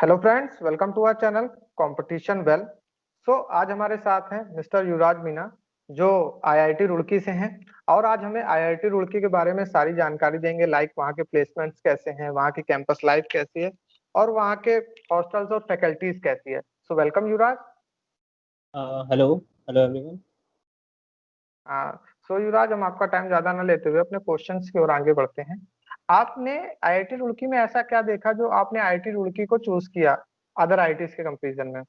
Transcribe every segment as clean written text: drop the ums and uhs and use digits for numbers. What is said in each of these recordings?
Hello friends, welcome to our channel competition well. आज हमारे साथ हैं मिस्टर युवराज मीना, जो आईआईटी रुड़की से हैं और आज हमें आईआईटी रुड़की के बारे में सारी जानकारी देंगे। लाइक वहाँ के प्लेसमेंट्स कैसे हैं, वहाँ की कैंपस लाइफ कैसी है और वहाँ के हॉस्टल्स और फैकल्टीज कैसी है। Welcome Yuvraj. Hello hello everyone. Yuvraj, हम आपका टाइम ज्यादा ना लेते हुए अपने क्वेश्चंस की ओर आगे बढ़ते हैं। आपने आईआईटी रुड़की में ऐसा क्या देखा जो आपने आईआईटी रुड़की को चूज किया अदर आईआईटीज के कंपैरिजन में?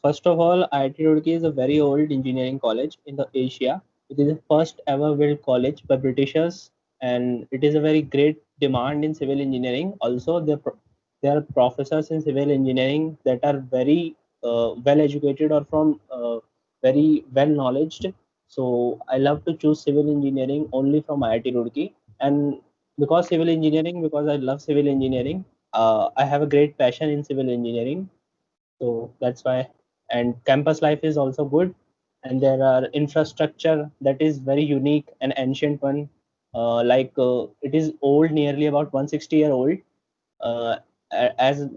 First of all, IIT Roorkee is a very old engineering college in the Asia. It is the first ever built college by Britishers, and it is a very great demand in civil engineering. Also, there are professors in civil engineering that are very well educated or from very well knowledged. So I love to choose civil engineering only from IIT Roorkee, and because I love civil engineering, I have a great passion in civil engineering, so that's why. And campus life is also good, and there are infrastructure that is very unique and ancient one. It is old, nearly about 160-year old. uh, as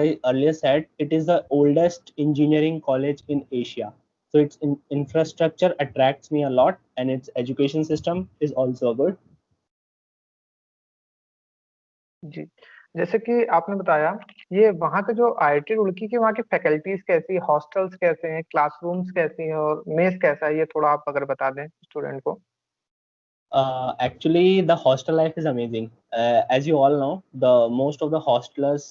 I earlier said, it is the oldest engineering college in Asia. So its infrastructure attracts me a lot, and its education system is also good. जी, जैसे कि आपने बताया, ये वहाँ के जो IIT Roorkee की वहाँ की फैकल्टीज कैसी, हॉस्टल्स कैसे हैं, क्लासरूम्स कैसी हैं और मेस कैसा है, ये थोड़ा आप अगर बता दें स्टूडेंट को। Actually, the hostel life is amazing. As you all know, the most of the hostelers,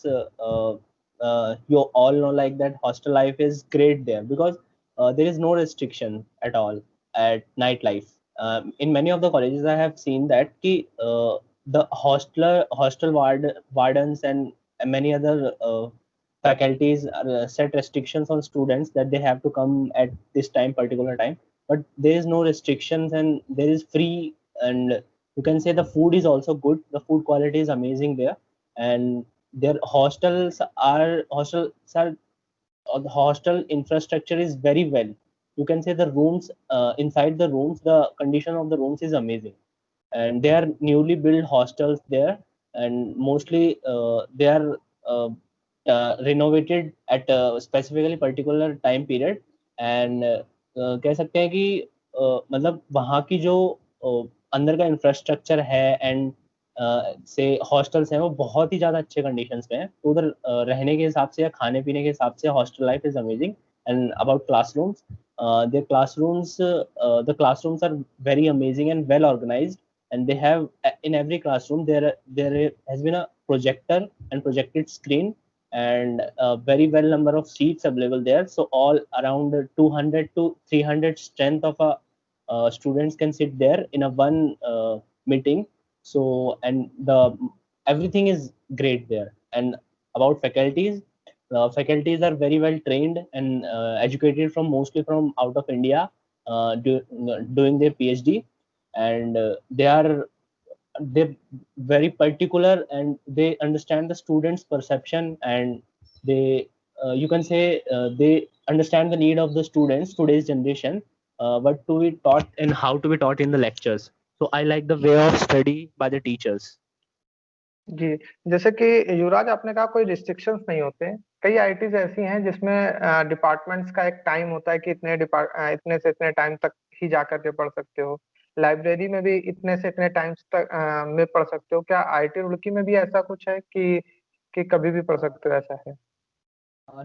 you all know, like that hostel life is great there because there is no restriction at all at nightlife. In many of the colleges, I have seen that the wardens and many other faculties set restrictions on students that they have to come at this particular time. But there is no restrictions, and there is free, and you can say the food is also good. The food quality is amazing there, and their the hostel infrastructure is very well. You can say the rooms, inside the rooms, the condition of the rooms is amazing, and they are newly built hostels there, and mostly they are renovated at a specifically particular time period. And कह सकते हैं कि मतलब वहाँ की जो अंदर का इंफ्रास्ट्रक्चर है, एंड से हॉस्टल्स हैं, वो बहुत ही ज़्यादा अच्छे कंडीशंस में है। तो उधर रहने के हिसाब से या खाने पीने के हिसाब से hostel life is amazing. And about classrooms, the classrooms are very amazing and well organized, and they have, in every classroom there has been a projector and projected screen, and a very well number of seats available there. So all around 200 to 300 strength of a students can sit there in a one meeting. So, and the everything is great there. And about faculties, faculties are very well trained and educated from mostly from out of India, doing their PhD, and they very particular, and they understand the students' perception, and they you can say they understand the need of the students today's generation, what to be taught and how to be taught in the lectures. So I like the way of study by the teachers. जी, जैसे कि युवराज आपने कहा कोई restrictions नहीं होते। कई IITs ऐसी हैं जिसमें डिपार्टमेंट्स का एक टाइम होता है कि इतने से इतने टाइम तक ही जा करके पढ़ सकते हो। लाइब्रेरी में भी इतने से इतने टाइम्स तक में पढ़ सकते हो। क्या आईआईटी रुड़की में भी ऐसा कुछ है कि कभी भी पढ़ सकते हो, ऐसा है?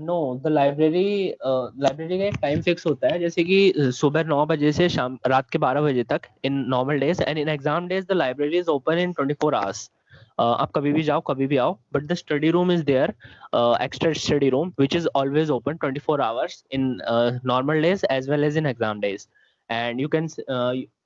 नो, द लाइब्रेरी का एक टाइम फिक्स होता है, जैसे कि सुबह 9 बजे से शाम रात के 12 बजे तक in normal days, and in exam days the library is open in 24 hours. आप कभी भी जाओ, कभी भी आओ, but the study room is there, extra study room which is always open 24 hours in normal days as well as in exam days. And you can,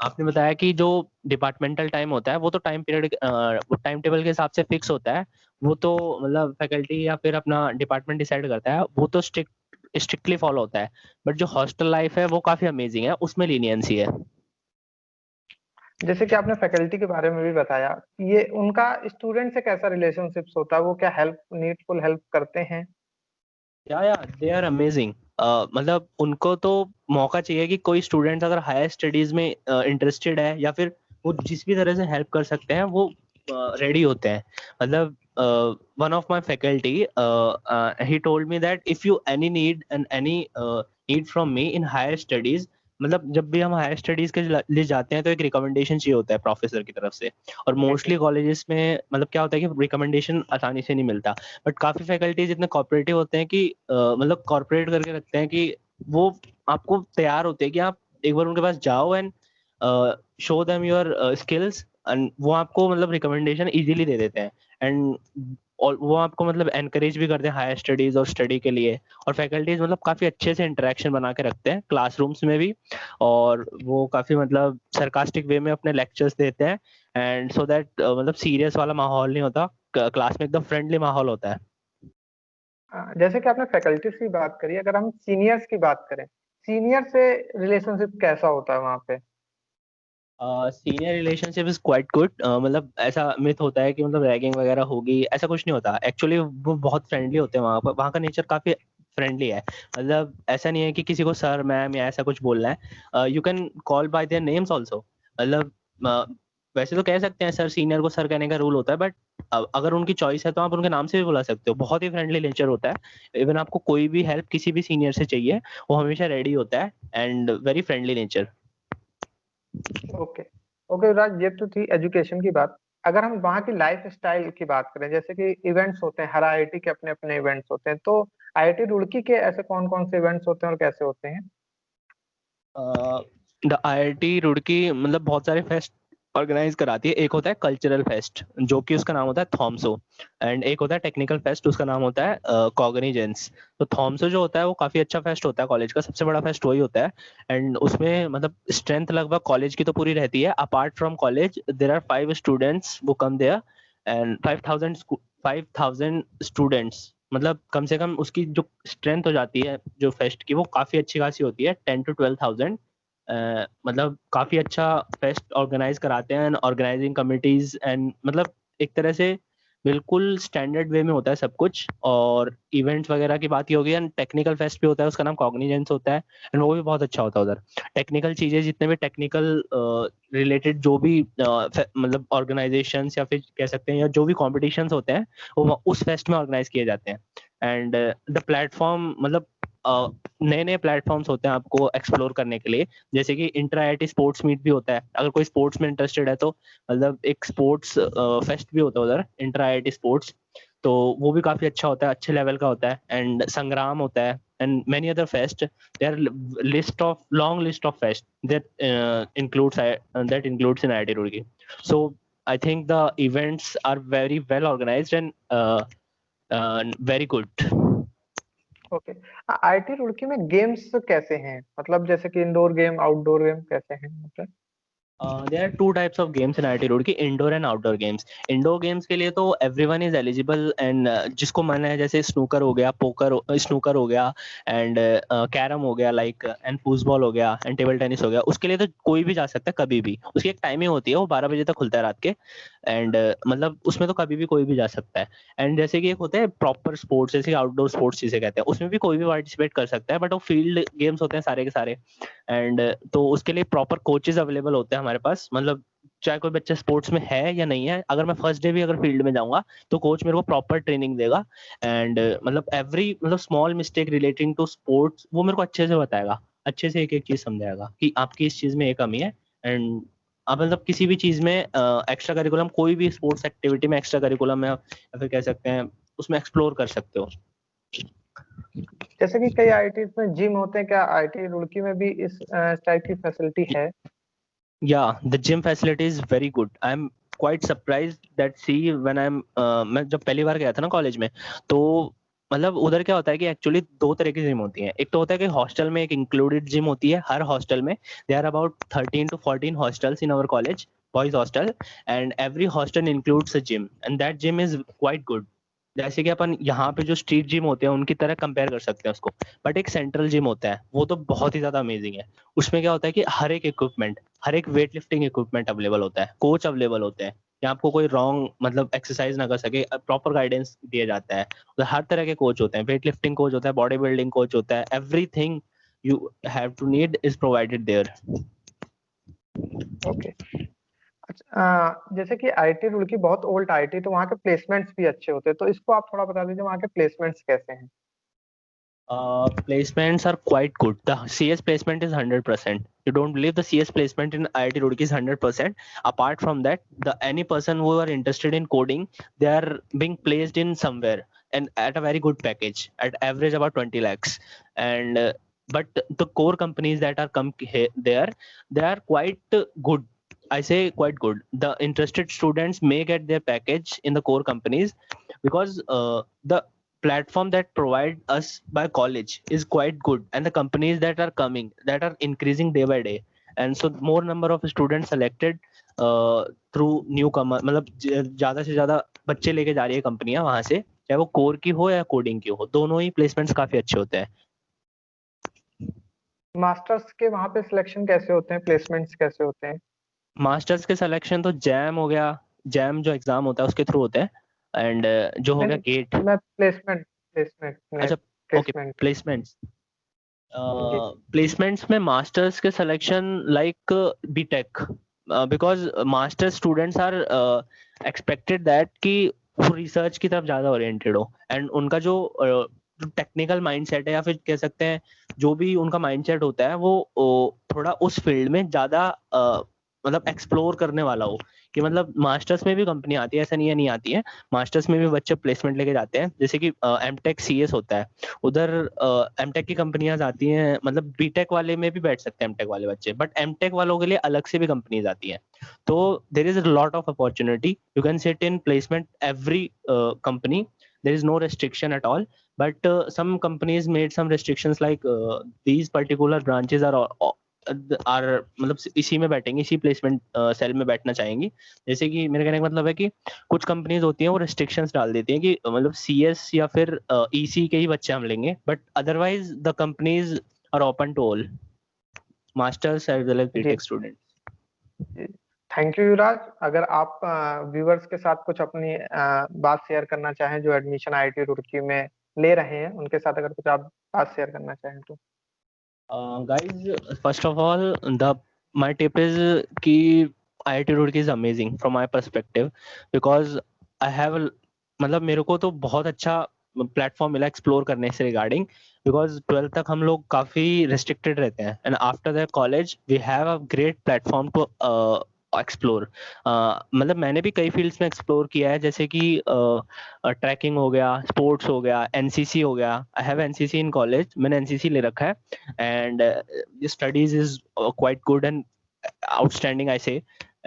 आपने बताया कि जो डिपार्टमेंटल टाइम होता है वो तो टाइम पीरियड, वो टाइम टेबल के हिसाब से फिक्स होता है। वो तो मतलब फैकल्टी या फिर अपना डिपार्टमेंट डिसाइड करता है, वो तो स्ट्रिक्टली फॉलो होता है। बट जो हॉस्टल लाइफ है वो काफी अमेजिंग है, उसमें लीनियंसी है। जैसे कि आपने फैकल्टी के बारे में भी बताया, ये उनका स्टूडेंट से कैसा रिलेशनशिप्स होता है? वो क्या नीडफुल हेल्प करते हैं? या दे आर अमेजिंग। मतलब उनको तो मौका चाहिए कि कोई स्टूडेंट अगर हायर स्टडीज में इंटरेस्टेड है, या फिर वो जिस भी तरह से हेल्प कर सकते हैं वो रेडी होते हैं। मतलब one of my faculty, he told me that if you any need from me in higher studies, मतलब जब भी हम हायर स्टडीज के लिए जाते हैं तो एक रिकमेंडेशन चाहिए होता है प्रोफेसर की तरफ से, और जी, जी। मोस्टली कॉलेजेस में मतलब क्या होता है कि रिकमेंडेशन आसानी से नहीं मिलता, बट काफी फैकल्टीज इतने कॉपरेटिव होते हैं कि मतलब कॉर्पोरेट करके रखते हैं कि वो आपको तैयार होते हैं कि आप एक बार उनके पास जाओ and show them your skills, and वो आपको मतलब रिकमेंडेशन इजीली दे देते हैं, एंड और वो आपको मतलब एनकरेज भी करते हैं हायर स्टडीज और स्टडी के लिए, और फैकल्टीज मतलब काफी अच्छे से इंटरेक्शन बना के रखते हैं क्लासरूम्स में भी, और वो काफी मतलब सरकास्टिक वे में अपने लेक्चर्स देते हैं, एंड सो दैट मतलब सीरियस वाला माहौल नहीं होता, क्लास में एकदम फ्रेंडली माहौल होता है। जैसे कि आपने फैकल्टीज की बात करी, अगर हम सीनियर्स की बात करें, सीनियर से रिलेशनशिप कैसा होता है वहाँ पे? Senior relationship is quite good, मतलब ऐसा मिथ होता है कि मतलब रैगिंग वगैरह होगी, ऐसा कुछ नहीं होता एक्चुअली, वो बहुत फ्रेंडली होते हैं वहाँ पर, वहाँ का नेचर काफी फ्रेंडली है, मतलब ऐसा नहीं है कि किसी को सर मैम या ऐसा कुछ बोलना है, you can call bye their names also, मतलब वैसे तो कह सकते हैं सर, सीनियर को सर कहने का रूल होता है, बट अगर उनकी चॉइस है तो आप उनके नाम से भी बुला सकते हो, बहुत ही फ्रेंडली नेचर होता है, इवन आपको कोई भी हेल्प किसी भी सीनियर से चाहिए वो हमेशा रेडी होता है, and very friendly nature. Okay. Okay Yuvraj, ये तो थी एजुकेशन की बात। अगर हम वहाँ की लाइफ स्टाइल की बात करें, जैसे कि इवेंट्स होते हैं, हर आईआईटी के अपने अपने इवेंट्स होते हैं, तो आईआईटी रुड़की के ऐसे कौन कौन से इवेंट्स होते हैं और कैसे होते हैं? द आईआईटी रुड़की मतलब बहुत सारे फेस्ट ऑर्गेनाइज कराती है, एक होता है कल्चरल फेस्ट जो कि उसका नाम होता है थॉमसो, एंड एक होता है टेक्निकल फेस्ट, उसका नाम होता है कॉग्निजेंस। तो थॉमसो जो होता है वो काफी अच्छा फेस्ट होता है, कॉलेज का सबसे बड़ा फेस्ट वही होता है, एंड उसमें मतलब स्ट्रेंथ लगभग कॉलेज की तो पूरी रहती है, apart from college there are 5 students वो कम देयर, एंड 5,000 स्टूडेंट्स, मतलब कम से कम उसकी जो स्ट्रेंथ हो जाती है जो फेस्ट की वो काफी अच्छी खासी होती है, 10 to 12,000, मतलब काफी अच्छा फेस्ट ऑर्गेनाइज कराते हैं, ऑर्गेनाइजिंग कमिटीज एंड मतलब एक तरह से बिल्कुल स्टैंडर्ड वे में होता है सब कुछ, और इवेंट्स वगैरह की बात ही होगी, एंड टेक्निकल फेस्ट भी होता है, उसका नाम कॉग्निजेंस होता है, एंड वो भी बहुत अच्छा होता है उधर, टेक्निकल चीजें जितने भी टेक्निकल रिलेटेड जो भी मतलब ऑर्गेनाइजेशन या फिर कह सकते हैं या जो भी कॉम्पिटिशन्स होते हैं वो उस फेस्ट में ऑर्गेनाइज किए जाते हैं, एंड द प्लेटफॉर्म मतलब नए नए प्लेटफॉर्म्स होते हैं आपको एक्सप्लोर करने के लिए, जैसे कि इंटर आईआईटी स्पोर्ट्स मीट भी होता है, अगर कोई स्पोर्ट्स में इंटरेस्टेड है तो मतलब एक स्पोर्ट्स फेस्ट भी होता है उधर, इंटर आईआईटी स्पोर्ट्स, तो वो भी काफी अच्छा होता है, अच्छे लेवल का होता है, एंड संग्राम होता है, and many other fest, their list of long list of fest that includes in IIT Roorkee. So I think the events are very well organized and very good. Okay. IIT Roorkee में games कैसे हैं, मतलब जैसे कि indoor game outdoor game कैसे हैं मतलब? There are two types of games in IIT Roorkee, indoor and outdoor games. Indoor games के लिए तो everyone is eligible and जिसको मन है, जैसे स्नूकर हो गया, स्नूकर हो गया, एंड कैरम हो गया, लाइक एंड फुटबॉल हो गया, एंड टेबल टेनिस हो गया, उसके लिए तो कोई भी जा सकता है कभी भी, उसकी एक टाइमिंग होती है, वो 12 बजे तक खुलता है रात के, एंड मतलब उसमें तो कभी भी कोई भी जा सकता है, एंड जैसे कि एक होता है प्रॉपर स्पोर्ट्स, जैसे आउटडोर स्पोर्ट्स जिसे कहते हैं, उसमें भी कोई भी पार्टिसिपेट कर सकता है, बट वो फील्ड गेम्स होते हैं सारे के सारे, एंड तो उसके लिए प्रॉपर कोचेस अवेलेबल होते हैं हमारे पास, मतलब चाहे कोई बच्चा स्पोर्ट्स में है या नहीं है, अगर मैं फर्स्ट डे भी अगर फील्ड में जाऊंगा तो कोच मेरे को प्रॉपर ट्रेनिंग देगा, एंड मतलब एवरी मतलब small mistake relating to sports वो मेरे को अच्छे से बताएगा, अच्छे से एक एक चीज समझाएगा कि आपकी इस चीज में ये कमी है, एंड आप मतलब किसी भी चीज में एक्स्ट्रा करिकुलम, कोई भी स्पोर्ट्स एक्टिविटी में एक्स्ट्रा करिकुलम है या फिर कह सकते हैं उसमें एक्सप्लोर कर सकते हो। जैसे कि कई आईआईटी में जिम होते हैं, क्या आईआईटी रुड़की में भी इस टाइप की फैसिलिटी है? Yeah, the gym facility is very good. I'm quite surprised that see when मैं जब पहली बार गया था ना कॉलेज में, तो मतलब उधर क्या होता है कि एक्चुअली दो तरह की जिम होती हैं, एक तो होता है कि हॉस्टल में एक इंक्लूडेड जिम होती है, हर हॉस्टल में they are about 13 to 14 hostels in our college, boys hostel, and every hostel includes a gym and that gym is quite good, जैसे कि अपन यहाँ पे जो स्ट्रीट जिम होते हैं उनकी तरह कंपेयर कर सकते हैं उसको, बट एक सेंट्रल जिम होता है वो तो बहुत ही ज्यादा अमेजिंग है, उसमें क्या होता है कि हर एक वेट लिफ्टिंग इक्विपमेंट अवेलेबल होता है, कोच अवेलेबल होते हैं कि आपको कोई रॉन्ग मतलब एक्सरसाइज ना कर सके, प्रॉपर गाइडेंस दिया जाता है, तो हर तरह के कोच होते हैं, वेट लिफ्टिंग कोच होता है, बॉडी बिल्डिंग कोच होता है, everything you have to need is provided there. Okay. जैसे कि आईआईटी रुड़की बहुत ओल्ड आईआईटी, तो वहाँ के प्लेसमेंट्स भी अच्छे होते हैं, तो इसको आप थोड़ा बता दीजिए वहाँ के प्लेसमेंट्स कैसे हैं? Placements are quite good. The CS placement is 100%. You don't believe the CS placement in IIT Roorkee is 100%. Apart from that, the any person who are interested in coding, they are being placed in somewhere and at a very good package, at average about 20 lakhs. And but the core companies that are come here, there, they are quite good. I say quite good. The interested students may get their package in the core companies because the platform that provide us by college is quite good, and the companies that are coming, that are increasing day by day, and so more number of students selected through newcomer, मतलब ज्यादा से ज्यादा बच्चे लेके जा रही है कंपनियां वहां से, चाहे वो कोर की हो या कोडिंग की हो, दोनों ही प्लेसमेंट्स काफी अच्छे होते हैं। मास्टर्स के वहाँ पे सिलेक्शन कैसे होते हैं, प्लेसमेंट्स कैसे होते हैं? मास्टर्स के सिलेक्शन तो जैम हो गया, जैम जो एग्जाम होता है उसके थ्रू होते हैं, एंड जो हो नहीं गया नहीं, गेट। मैं प्लेसमेंट प्लेसमेंट में अच्छा, ओके, प्लेसमेंट। प्लेसमेंट्स। जी। प्लेसमेंट्स में मास्टर्स के selection like BTech, because master students are expected that कि वो रिसर्च की तरफ ज्यादा ओरिएंटेड हो, एंड उनका जो टेक्निकल माइंडसेट है, या फिर कह सकते हैं जो भी उनका माइंडसेट होता है, वो थोड़ा उस फील्ड में ज्यादा मतलब एक्सप्लोर करने वाला हो। कि मतलब मास्टर्स में भी कंपनी आती है, ऐसा नहीं है नहीं आती है, मास्टर्स में भी बच्चे प्लेसमेंट लेके जाते हैं, जैसे कि एमटेक सीएस होता है, उधर एमटेक की कंपनियां आती हैं, मतलब बीटेक वाले में भी बैठ सकते हैं एमटेक वाले बच्चे, बट एमटेक वालों के लिए अलग से भी कंपनीज आती हैं। तो there is a lot of opportunity, you can sit in placement every company, there is no restriction at all, but some companies made some restrictions like these particular branches मतलब इसी में बैठेंगे, इसी प्लेसमेंट सेल में बैठना चाहेंगी। जैसे कि मेरे कहने का मतलब है कि कुछ कंपनीज होती हैं वो रिस्ट्रिक्शंस डाल देती हैं कि मतलब सीएस या फिर ईसी के ही बच्चे हम लेंगे, but otherwise the companies are open to all masters as well as जी बीटेक स्टूडेंट। जी। Thank you Yuvraj. अगर आप व्यूअर्स के साथ कुछ अपनी बात शेयर करना चाहें जो एडमिशन आईआईटी रुड़की में ले रहे हैं, उनके साथ अगर कुछ आप बात शेयर करना चाहें तो। Guys, first of all, the my tip is कि IIT Roorkee is amazing from my perspective, because I have मतलब मेरे को तो बहुत अच्छा प्लेटफॉर्म मिला एक्सप्लोर करने से रिगार्डिंग, बिकॉज 12th तक हम लोग काफी रिस्ट्रिक्टेड रहते हैं, and after the college we have a great platform to explore. मतलब मैंने भी कई फील्ड्स में एक्सप्लोर किया है, जैसे कि ट्रैकिंग हो गया, स्पोर्ट्स हो गया, एनसीसी हो गया। I have NCC in college, मैंने एनसीसी ले रखा है, and studies is quite good and outstanding, I say.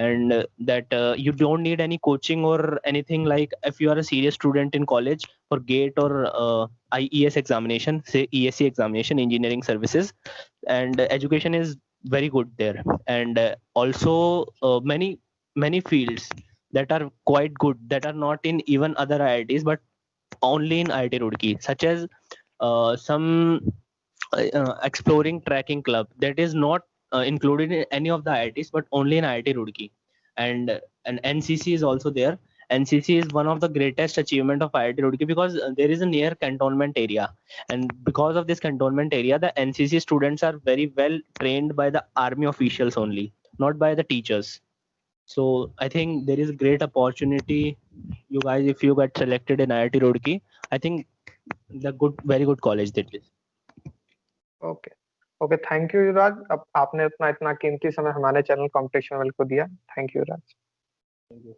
And that you don't need any coaching or anything, like if you are a serious student in college for gate or IES examination, say ESC examination, engineering services, and education is very good there. And also many fields that are quite good, that are not in even other IITs but only in IIT Roorkee, such as some exploring tracking club that is not included in any of the IITs but only in IIT Roorkee. And NCC is also there. NCC is one of the greatest achievement of IIT Roorkee, because there is a near cantonment area, and because of this cantonment area, the NCC students are very well trained by the army officials only, not by the teachers. So I think there is a great opportunity, you guys, if you get selected in IIT Roorkee. I think the good, very good college that is. Okay okay, thank you Yuvraj. अब आपने अपना इतना कीमती समय हमारे channel competition वाले को दिया। Thank you Yuvraj. Thank you.